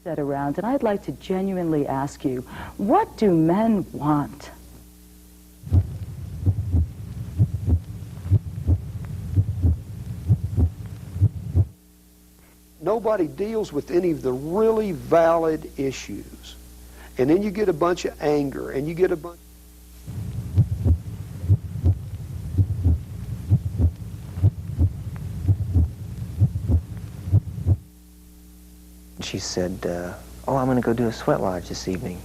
that around, and I'd like to genuinely ask you, what do men want? Nobody deals with any of the really valid issues. And then you get a bunch of anger, and you get a bunch... She said, oh, I'm going to go do a sweat lodge this evening.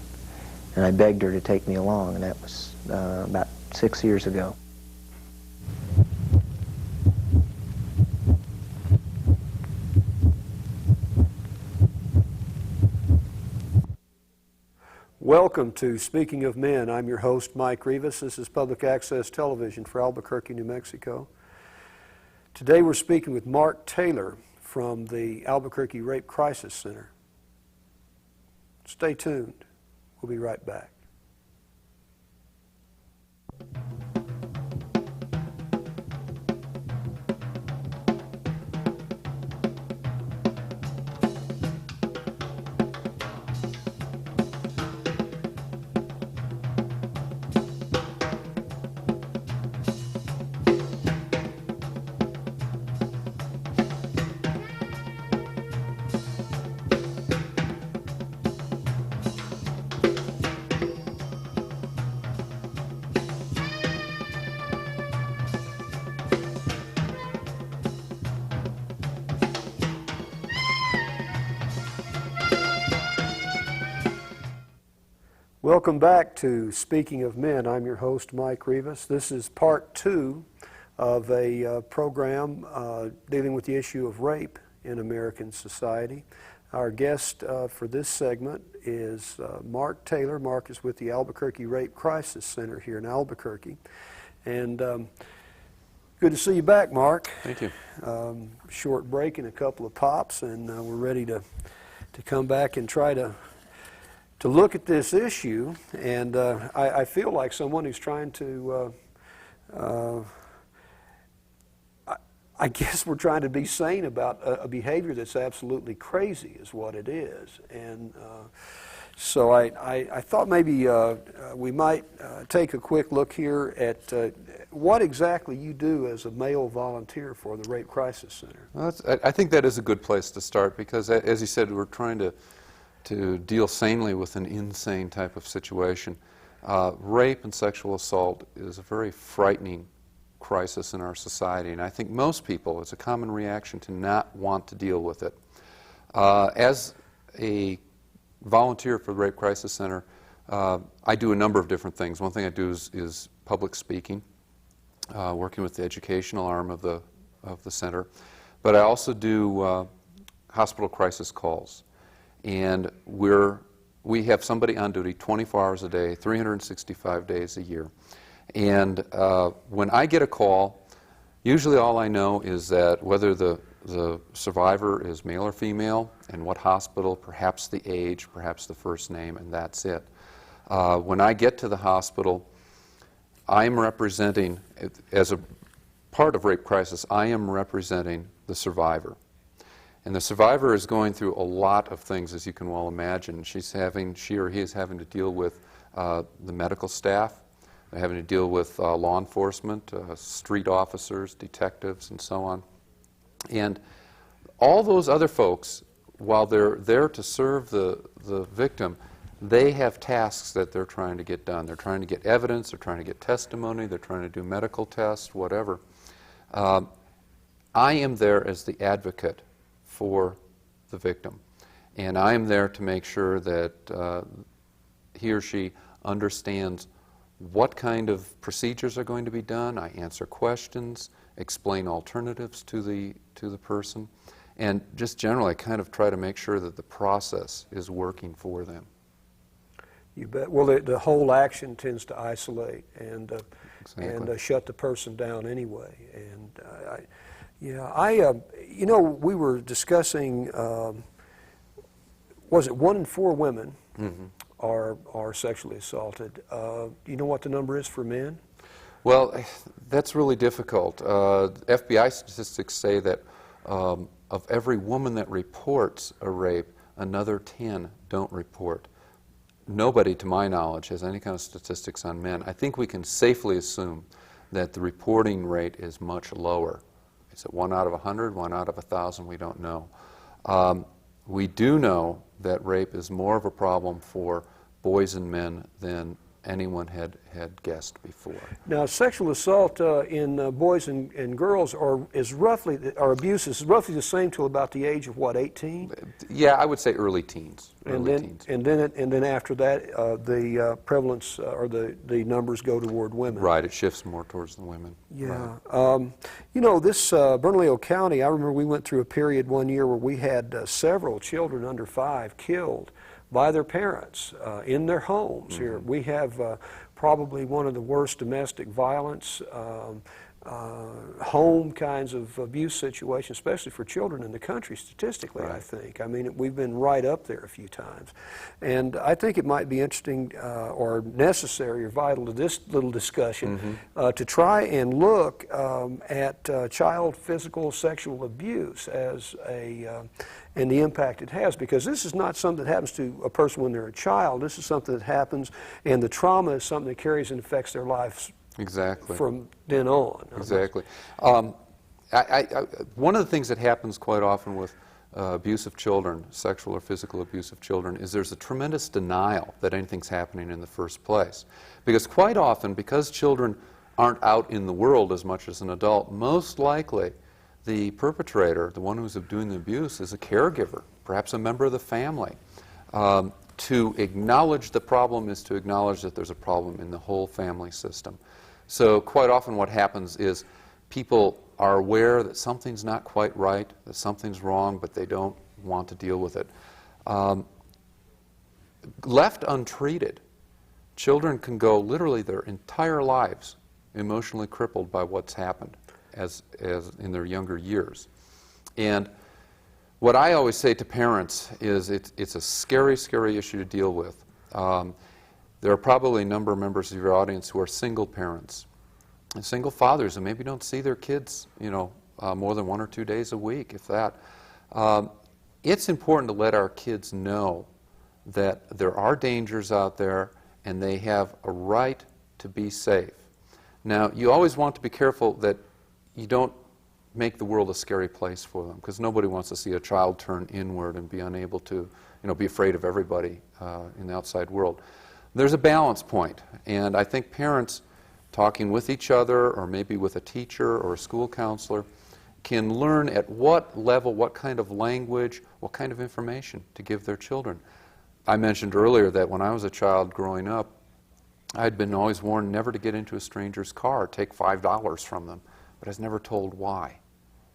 And I begged her to take me along, and that was about 6 years ago. Welcome to Speaking of Men. I'm your host, Mike Rivas. This is Public Access Television for Albuquerque, New Mexico. Today we're speaking with Mark Taylor from the Albuquerque Rape Crisis Center. Stay tuned. We'll be right back. Welcome back to Speaking of Men. I'm your host, Mike Rivas. This is part 2 of a program dealing with the issue of rape in American society. Our guest for this segment is Mark Taylor. Mark is with the Albuquerque Rape Crisis Center here in Albuquerque. And good to see you back, Mark. Thank you. Short break and a couple of pops, and we're ready to come back and try to look at this issue, and I feel like someone who's trying to, I guess we're trying to be sane about a behavior that's absolutely crazy is what it is. And so I thought maybe we might take a quick look here at what exactly you do as a male volunteer for the Rape Crisis Center. Well, I think that is a good place to start because, as you said, we're trying to deal sanely with an insane type of situation. Rape and sexual assault is a very frightening crisis in our society, and I think most people, it's a common reaction to not want to deal with it. As a volunteer for the Rape Crisis Center, I do a number of different things. One thing I do is public speaking, working with the educational arm of the center, but I also do hospital crisis calls. And we have somebody on duty 24 hours a day, 365 days a year. And when I get a call, usually all I know is that whether the survivor is male or female, and what hospital, perhaps the age, perhaps the first name, and that's it. When I get to the hospital, I'm representing, as a part of Rape Crisis, I am representing the survivor. And the survivor is going through a lot of things, as you can well imagine. She or he is having to deal with the medical staff. They're having to deal with law enforcement, street officers, detectives, and so on. And all those other folks, while they're there to serve the victim, they have tasks that they're trying to get done. They're trying to get evidence, they're trying to get testimony, they're trying to do medical tests, whatever. I am there as the advocate for the victim. And I am there to make sure that he or she understands what kind of procedures are going to be done. I answer questions, explain alternatives to the person, and just generally kind of try to make sure that the process is working for them. You bet. Well, the whole action tends to isolate and Exactly. shut the person down anyway. And you know, we were discussing, was it 1 in 4 women are sexually assaulted? Do you know what the number is for men? Well, that's really difficult. FBI statistics say that of every woman that reports a rape, another 10 don't report. Nobody, to my knowledge, has any kind of statistics on men. I think we can safely assume that the reporting rate is much lower. Is it 1 out of 100, 1 out of 1,000? We don't know. We do know that rape is more of a problem for boys and men than anyone had guessed before. Now, sexual assault in boys and girls abuse is roughly the same till about the age of what, 18? Yeah, I would say early teens. And then after that, the prevalence or the numbers go toward women. Right, it shifts more towards the women. Yeah. Right. You know, this Bernalillo County, I remember we went through a period one year where we had several children under 5 killed by their parents in their homes. Here we have probably one of the worst domestic violence, home kinds of abuse situations, especially for children in the country statistically, Right. I think. I mean, we've been right up there a few times. And I think it might be interesting or necessary or vital to this little discussion to try and look at child physical sexual abuse as and the impact it has, because this is not something that happens to a person when they're a child. This is something that happens, and the trauma is something that carries and affects their lives Exactly. from then on. Exactly. One of the things that happens quite often with abuse of children, sexual or physical abuse of children, is there's a tremendous denial that anything's happening in the first place. Because quite often, because children aren't out in the world as much as an adult, most likely the perpetrator, the one who's doing the abuse, is a caregiver, perhaps a member of the family. To acknowledge the problem is to acknowledge that there's a problem in the whole family system. So quite often what happens is people are aware that something's not quite right, that something's wrong, but they don't want to deal with it. Left untreated, children can go literally their entire lives emotionally crippled by what's happened as in their younger years. And what I always say to parents is it's a scary, scary issue to deal with. There are probably a number of members of your audience who are single parents, and single fathers, and maybe don't see their kids, more than 1 or 2 days a week, if that. It's important to let our kids know that there are dangers out there, and they have a right to be safe. Now, you always want to be careful that you don't make the world a scary place for them, because nobody wants to see a child turn inward and be unable to, be afraid of everybody in the outside world. There's a balance point, and I think parents talking with each other or maybe with a teacher or a school counselor can learn at what level, what kind of language, what kind of information to give their children. I mentioned earlier that when I was a child growing up, I'd been always warned never to get into a stranger's car, take $5 from them, but I was never told why.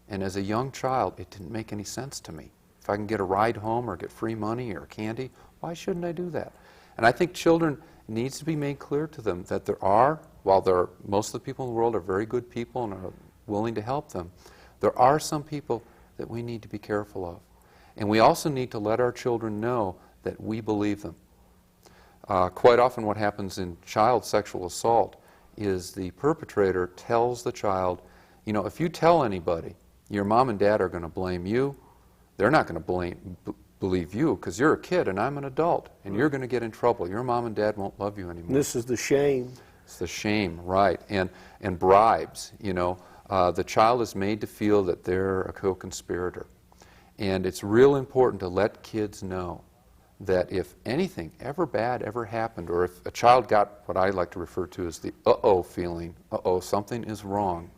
And as a young child, it didn't make any sense to me. If I can get a ride home or get free money or candy, why shouldn't I do that? And I think children, needs to be made clear to them that there are, while most of the people in the world are very good people and are willing to help them, there are some people that we need to be careful of. And we also need to let our children know that we believe them. Quite often what happens in child sexual assault is the perpetrator tells the child, if you tell anybody, your mom and dad are going to blame you. They're not going to believe you because you're a kid and I'm an adult, and you're going to get in trouble. Your mom and dad won't love you anymore. This is the shame. It's the shame, right. And bribes, the child is made to feel that they're a co-conspirator. And it's real important to let kids know that if anything ever bad ever happened, or if a child got what I like to refer to as the uh-oh feeling, uh-oh, something is wrong,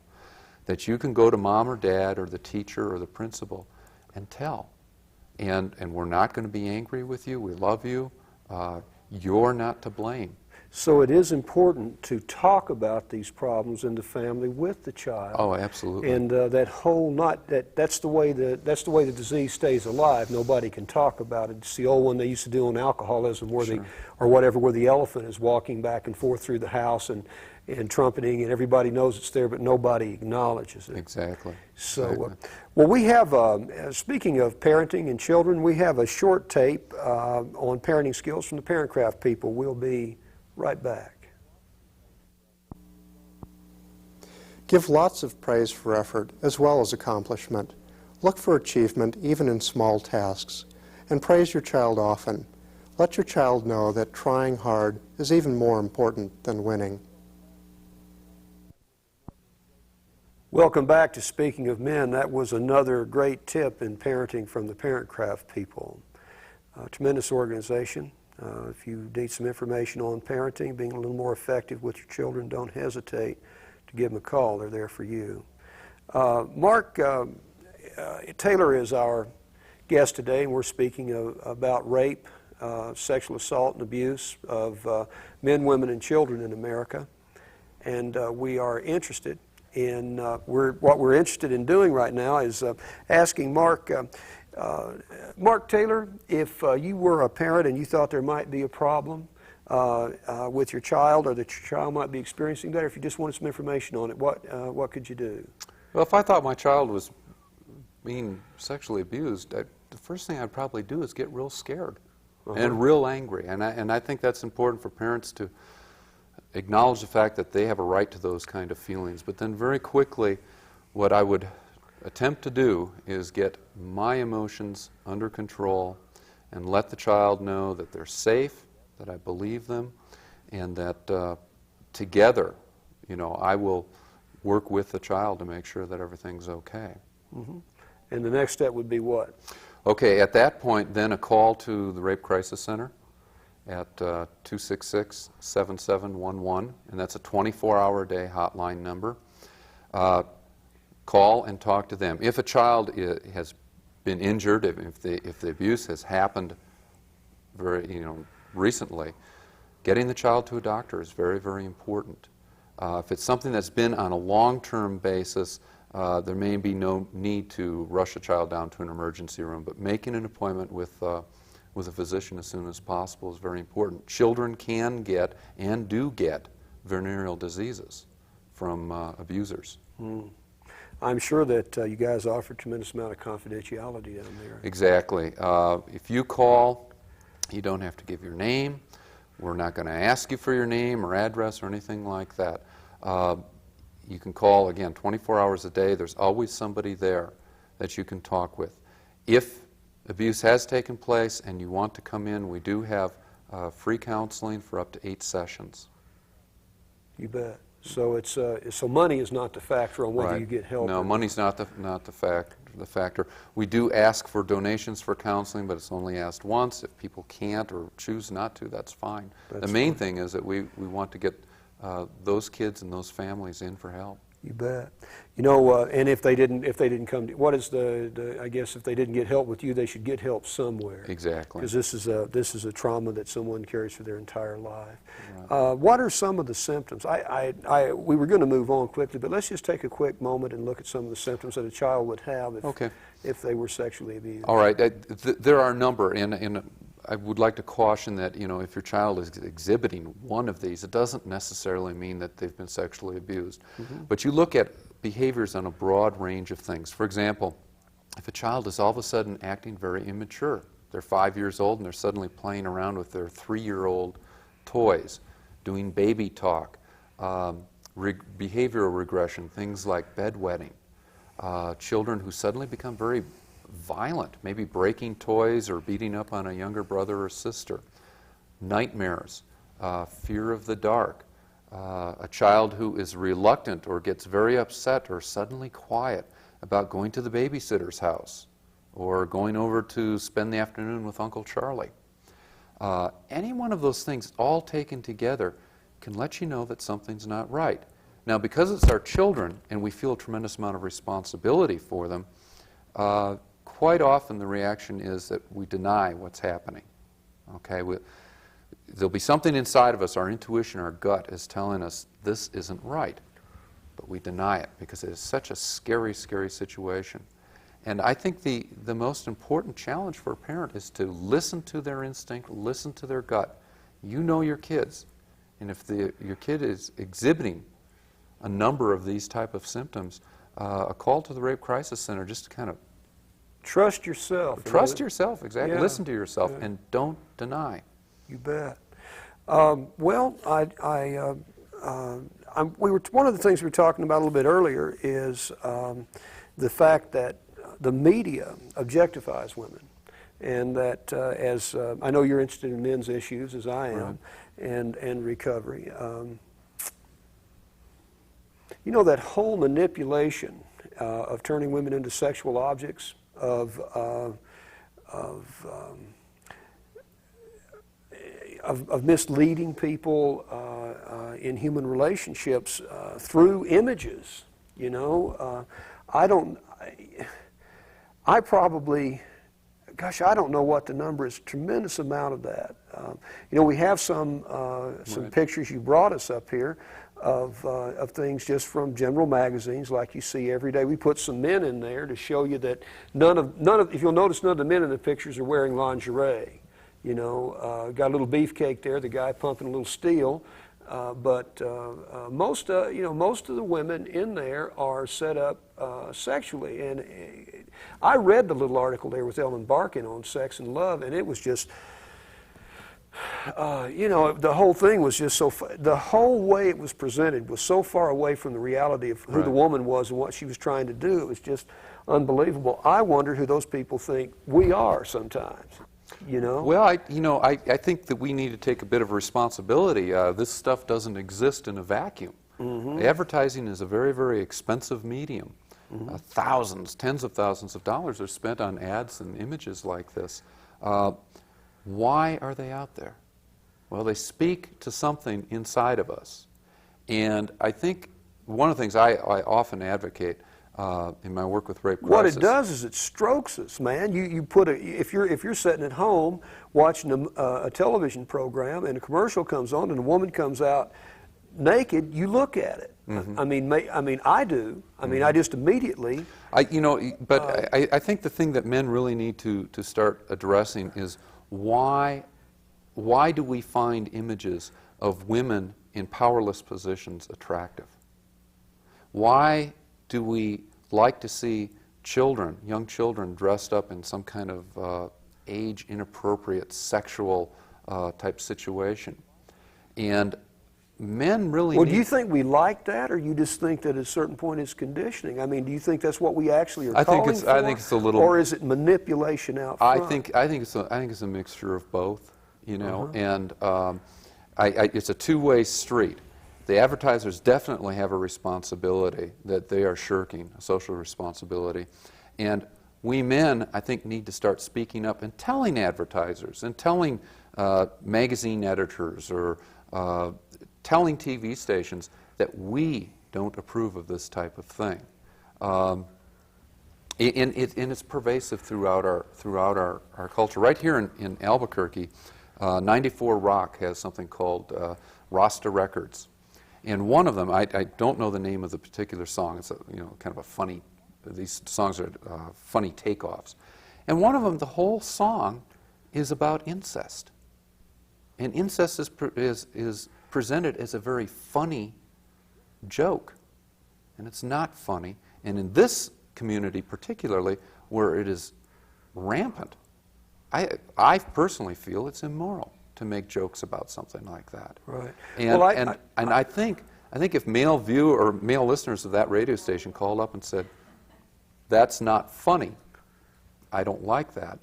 that you can go to mom or dad or the teacher or the principal and tell. And we're not going to be angry with you. We love you. You're not to blame. So it is important to talk about these problems in the family with the child. Oh, absolutely. And that's the way the disease stays alive. Nobody can talk about it. It's the old one they used to do on alcoholism, where where the elephant is walking back and forth through the house and trumpeting, and everybody knows it's there, but nobody acknowledges it. Exactly. So, exactly. Well, we have, speaking of parenting and children, we have a short tape on parenting skills from the Parent Craft people. We'll be right back. Give lots of praise for effort as well as accomplishment. Look for achievement even in small tasks. And praise your child often. Let your child know that trying hard is even more important than winning. Welcome back to Speaking of Men. That was another great tip in parenting from the ParentCraft people. Tremendous organization. If you need some information on parenting, being a little more effective with your children, don't hesitate to give them a call. They're there for you. Mark Taylor is our guest today, and we're speaking about rape, sexual assault, and abuse of men, women, and children in America. And we are interested in, what we're interested in doing right now is asking Mark, Mark Taylor, if you were a parent and you thought there might be a problem with your child, or that your child might be experiencing that, or if you just wanted some information on it, what could you do? Well, if I thought my child was being sexually abused, the first thing I'd probably do is get real scared and real angry. And I think that's important for parents to acknowledge the fact that they have a right to those kind of feelings. But then very quickly, what I would attempt to do is get my emotions under control and let the child know that they're safe, that I believe them, and that together, I will work with the child to make sure that everything's okay. And the next step would be what? Okay, at that point, then a call to the Rape Crisis Center at 266-7711, and that's a 24-hour-a-day hotline number. Call and talk to them. If a child has been injured, if the abuse has happened very recently, getting the child to a doctor is very, very important. If it's something that's been on a long-term basis, there may be no need to rush a child down to an emergency room, but making an appointment with a physician as soon as possible is very important. Children can get and do get venereal diseases from abusers. I'm sure that you guys offer a tremendous amount of confidentiality down there. Exactly. If you call, you don't have to give your name. We're not going to ask you for your name or address or anything like that. You can call, again, 24 hours a day. There's always somebody there that you can talk with. If abuse has taken place and you want to come in, we do have free counseling for up to 8 sessions. You bet. So so money is not the factor on whether you get help. No, money's not the factor. We do ask for donations for counseling, but it's only asked once. If people can't or choose not to, that's fine. The main thing is that we want to get those kids and those families in for help. You bet. And if they didn't come to, what is I guess if they didn't get help with you, they should get help somewhere. Exactly. Because this is a trauma that someone carries for their entire life. Right. What are some of the symptoms? We were going to move on quickly, but let's just take a quick moment and look at some of the symptoms that a child would have if they were sexually abused. All right. There are a number, and I would like to caution that, if your child is exhibiting one of these, it doesn't necessarily mean that they've been sexually abused. But you look at behaviors on a broad range of things. For example, if a child is all of a sudden acting very immature, they're 5 years old and they're suddenly playing around with their 3-year-old toys, doing baby talk, behavioral regression, things like bedwetting, children who suddenly become very violent, maybe breaking toys or beating up on a younger brother or sister, nightmares, fear of the dark, a child who is reluctant or gets very upset or suddenly quiet about going to the babysitter's house or going over to spend the afternoon with Uncle Charlie. Any one of those things, all taken together, can let you know that something's not right. Now, because it's our children and we feel a tremendous amount of responsibility for them, quite often the reaction is that we deny what's happening. Okay, there'll be something inside of us, our intuition, our gut is telling us this isn't right, but we deny it because it is such a scary, scary situation. And I think the most important challenge for a parent is to listen to their instinct, listen to their gut. You know your kids, and if your kid is exhibiting a number of these type of symptoms, a call to the Rape Crisis Center just to kind of trust yourself. Trust yourself, exactly. Yeah. Listen to yourself and don't deny. You bet. Well, one of the things we were talking about a little bit earlier is the fact that the media objectifies women. and that as I know you're interested in men's issues as I am, and recovery. You know, that whole manipulation of turning women into sexual objects, of misleading people in human relationships through images. You know, I don't know what the number is. Tremendous amount of that. You know, we have some pictures you brought us up here of things just from general magazines like you see every day. We put some men in there to show you that none of if you'll notice, none of the men in the pictures are wearing lingerie. You know, got a little beefcake there, the guy pumping a little steel, but most of the women in there are set up sexually. And I read the little article there with Ellen Barkin on sex and love, and it was just, you know, the whole thing was just so, the whole way it was presented was so far away from the reality of who the woman was and what she was trying to do. It was just unbelievable. I wondered who those people think we are sometimes. You know? Well, I think that we need to take a bit of responsibility. This stuff doesn't exist in a vacuum. Advertising is a very, very expensive medium. Thousands, tens of thousands of dollars are spent on ads and images like this. Why are they out there? Well, they speak to something inside of us. And I think one of the things I often advocate in my work with rape crisis. What it does is it strokes us, man. You put if you're sitting at home watching a television program and a commercial comes on and a woman comes out naked, you look at it. I mean, I do. I mean, I just immediately. I think the thing that men really need to start addressing is why do we find images of women in powerless positions attractive? Why do we like to see children, young children, dressed up in some kind of age-inappropriate sexual type situation? And men really do you think we like that, or you just think that at a certain point it's conditioning? I mean, do you think that's what we actually are calling for? I think it's a little. Or is it manipulation out front? I think it's a mixture of both, you know, and it's a two-way street. The advertisers definitely have a responsibility that they are shirking, a social responsibility. And we men, I think, need to start speaking up and telling advertisers and telling magazine editors or telling TV stations that we don't approve of this type of thing. And it's pervasive throughout our culture. Right here in Albuquerque, 94 Rock has something called Rasta Records. And one of them, I don't know the name of the particular song. It's kind of a funny. These songs are funny takeoffs, and one of them, the whole song, is about incest. And incest is presented as a very funny joke, and it's not funny. And in this community, particularly, where it is rampant, I personally feel it's immoral to make jokes about something like that. Right. And I think if male listeners of that radio station called up and said, "That's not funny, I don't like that,"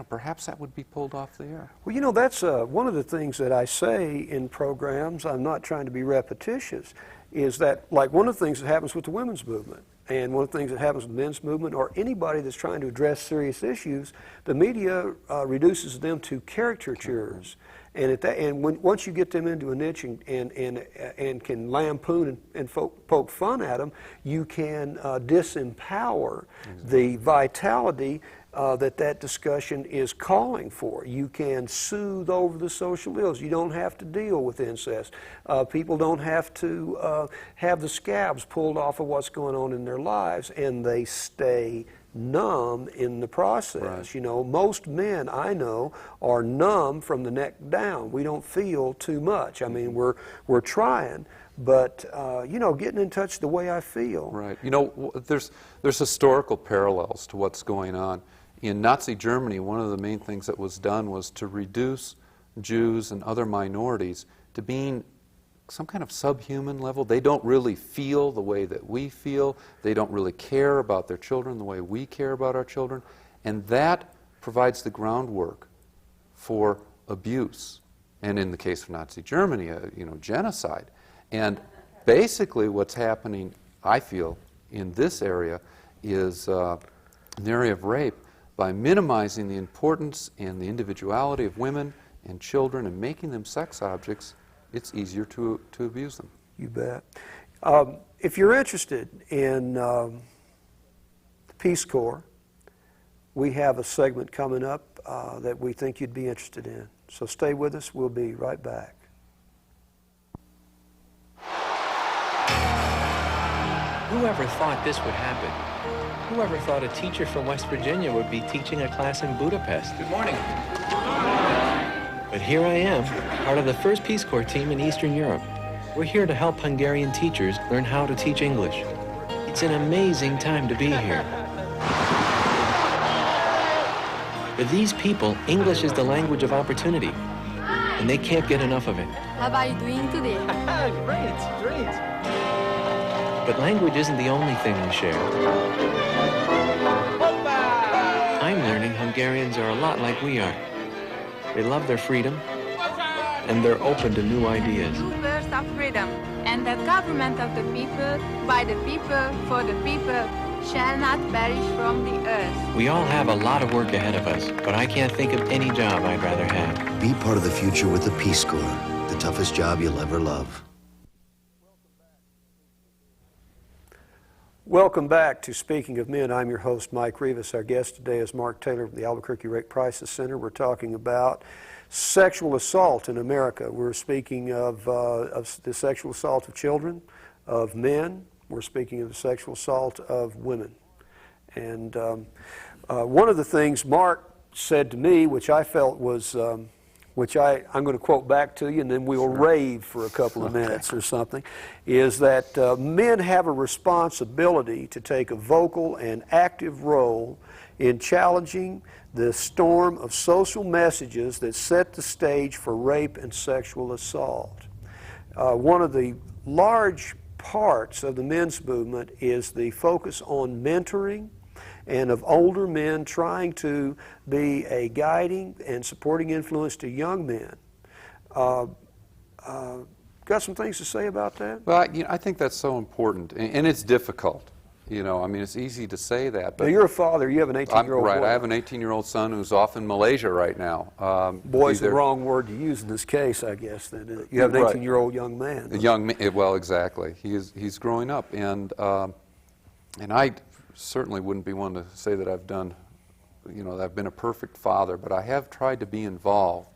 perhaps that would be pulled off the air. Well, you know, that's one of the things that I say in programs. I'm not trying to be repetitious. Is that, like, one of the things that happens with the women's movement, and one of the things that happens with the men's movement, or anybody that's trying to address serious issues, the media reduces them to caricatures. And once you get them into a niche and can lampoon and poke fun at them, you can disempower the vitality that discussion is calling for. You can soothe over the social ills. You don't have to deal with incest. People don't have to have the scabs pulled off of what's going on in their lives, and they stay numb in the process. Right. You know, most men I know are numb from the neck down. We don't feel too much. I mean, we're trying, but getting in touch the way I feel. Right. You know, there's historical parallels to what's going on. In Nazi Germany, one of the main things that was done was to reduce Jews and other minorities to being some kind of subhuman level. They don't really feel the way that we feel. They don't really care about their children the way we care about our children. And that provides the groundwork for abuse, and in the case of Nazi Germany, genocide. And basically what's happening, I feel, in this area is in the area of rape, by minimizing the importance and the individuality of women and children and making them sex objects, it's easier to abuse them. You bet. If you're interested in the Peace Corps, we have a segment coming up that we think you'd be interested in. So stay with us. We'll be right back. Whoever thought this would happen? Whoever thought a teacher from West Virginia would be teaching a class in Budapest? Good morning. But here I am, part of the first Peace Corps team in Eastern Europe. We're here to help Hungarian teachers learn how to teach English. It's an amazing time to be here. For these people, English is the language of opportunity, and they can't get enough of it. How are you doing today? Great. But language isn't the only thing we share. I'm learning Hungarians are a lot like we are. They love their freedom, and they're open to new ideas. Two words of freedom, and the government of the people, by the people, for the people, shall not perish from the earth. We all have a lot of work ahead of us, but I can't think of any job I'd rather have. Be part of the future with the Peace Corps, the toughest job you'll ever love. Welcome back to Speaking of Men. I'm your host, Mike Rivas. Our guest today is Mark Taylor from the Albuquerque Rape Crisis Center. We're talking about sexual assault in America. We're speaking of the sexual assault of children, of men. We're speaking of the sexual assault of women. And one of the things Mark said to me, which I felt was, I'm going to quote back to you, and then we'll rave for a couple of minutes or something, is that men have a responsibility to take a vocal and active role in challenging the storm of social messages that set the stage for rape and sexual assault. One of the large parts of the men's movement is the focus on mentoring and of older men trying to be a guiding and supporting influence to young men. Got some things to say about that? Well, I think that's so important, and it's difficult. It's easy to say that. But now, you're a father. You have an 18-year-old right. boy. I have an 18-year-old son who's off in Malaysia right now. Boy's the wrong word to use in this case, I guess. Then you have an 18-year-old young man. A young man. Well, exactly. He's growing up, and I certainly wouldn't be one to say that I've done, that I've been a perfect father, but I have tried to be involved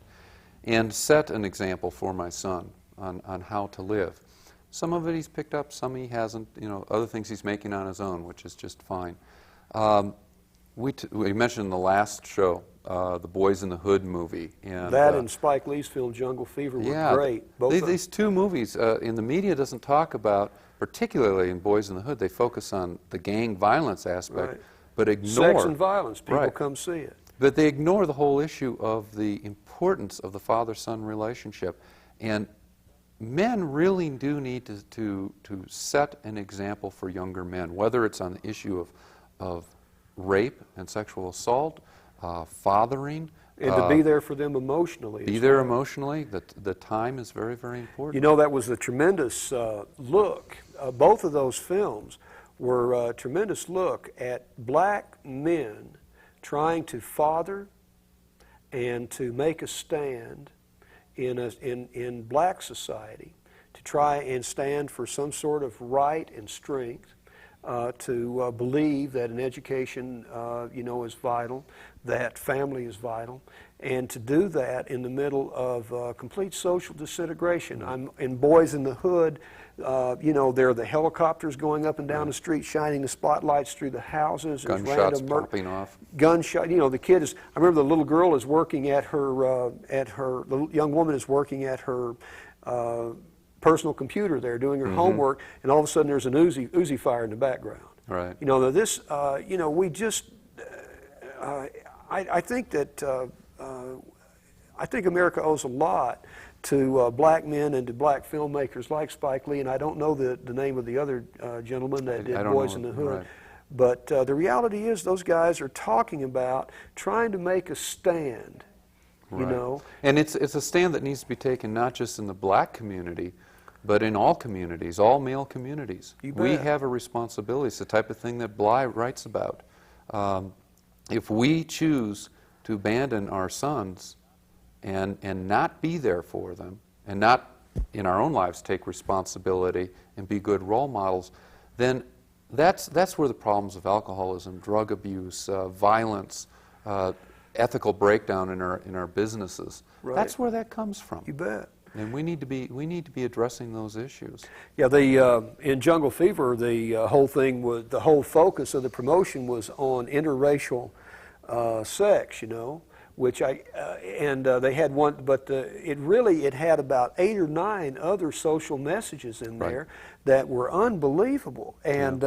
and set an example for my son on how to live. Some of it he's picked up, some he hasn't. Other things he's making on his own, which is just fine. We mentioned in the last show the Boys in the Hood movie. And, and Spike Lee's film Jungle Fever were great. Both these two movies, in the media doesn't talk about, particularly in Boys in the Hood, they focus on the gang violence aspect, but ignore... Sex and violence, people come see it. But they ignore the whole issue of the importance of the father-son relationship. And men really do need to set an example for younger men, whether it's on the issue of rape and sexual assault, fathering. And to be there for them emotionally. Be there emotionally. The time is very, very important. That was a tremendous look. Both of those films were a tremendous look at black men trying to father and to make a stand in black society, to try and stand for some sort of right and strength, to believe that an education, is vital, that family is vital, and to do that in the middle of complete social disintegration. I'm in Boys in the Hood. There are the helicopters going up and down the street, shining the spotlights through the houses. Gunshots popping off. Gunshot. The kid is. I remember the little girl is working at her. The young woman is working at her personal computer there, doing her homework, and all of a sudden there's an Uzi fire in the background. Right. This. We just. I think that. I think America owes a lot to black men and to black filmmakers like Spike Lee, and I don't know the name of the other gentleman that did Boys in the Hood. Right. But the reality is those guys are talking about trying to make a stand, you Right. know. And it's a stand that needs to be taken not just in the black community, but in all communities, all male communities. You We bet. have a responsibility. It's the type of thing that Bly writes about. If we choose to abandon our sons and not be there for them, and not in our own lives take responsibility and be good role models, then that's where the problems of alcoholism, drug abuse, violence, ethical breakdown in our businesses. Right. That's where that comes from. You bet. And we need to be addressing those issues. Yeah, in Jungle Fever, the whole focus of the promotion was on interracial sex, you know, which they had one, but it had about 8 or 9 other social messages in there that were unbelievable, and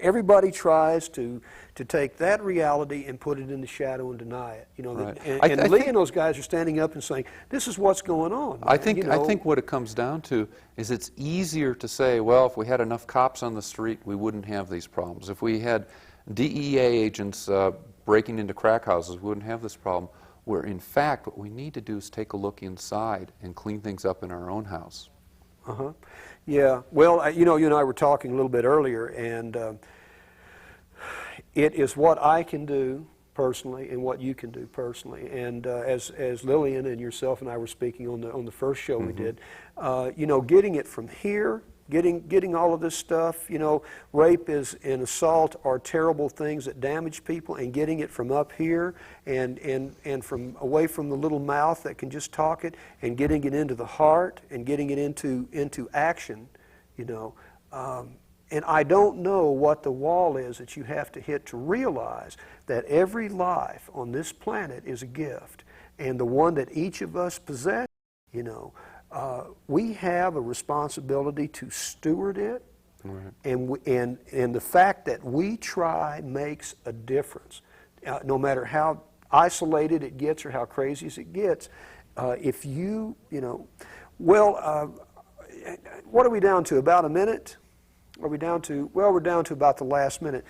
everybody tries to take that reality and put it in the shadow and deny it, you know. Right. And Lee and those guys are standing up and saying, "This is what's going on." I think you know. I think what it comes down to is it's easier to say, well, if we had enough cops on the street, we wouldn't have these problems. If we had DEA agents breaking into crack houses, we wouldn't have this problem. Where in fact, what we need to do is take a look inside and clean things up in our own house. Uh-huh. Yeah. Well, you know, you and I were talking a little bit earlier, and it is what I can do personally and what you can do personally. And as Lillian and yourself and I were speaking on the first show we did, you know, getting it from here, getting all of this stuff, you know, rape and assault are terrible things that damage people, and getting it from up here and from away from the little mouth that can just talk it, and getting it into the heart and getting it into action, you know. And I don't know what the wall is that you have to hit to realize that every life on this planet is a gift, and the one that each of us possess, you know. We have a responsibility to steward it, right. and the fact that we try makes a difference. No matter how isolated it gets or how crazy it gets, if you know, well, what are we down to? About a minute? Are we down to? Well, we're down to about the last minute.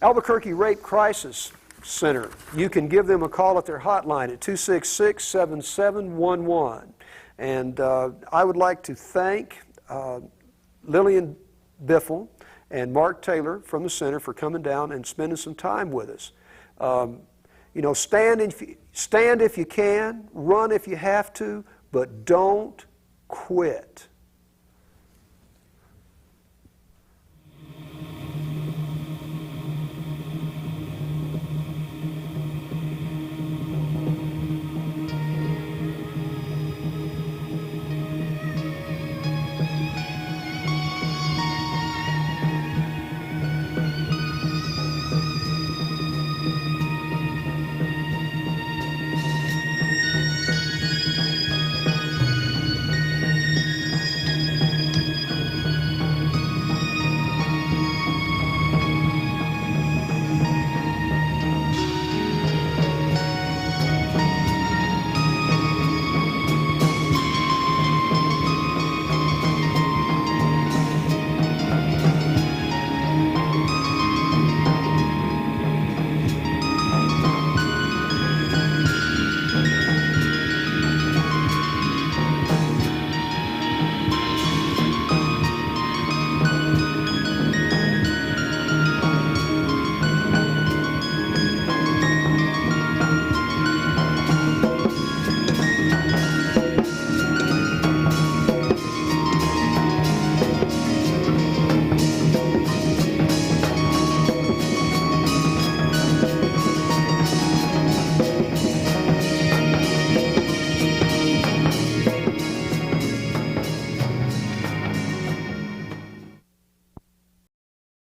Albuquerque Rape Crisis Center. You can give them a call at their hotline at 266-7711. And I would like to thank Lillian Biffle and Mark Taylor from the center for coming down and spending some time with us. You know, stand if you can, run if you have to, but don't quit.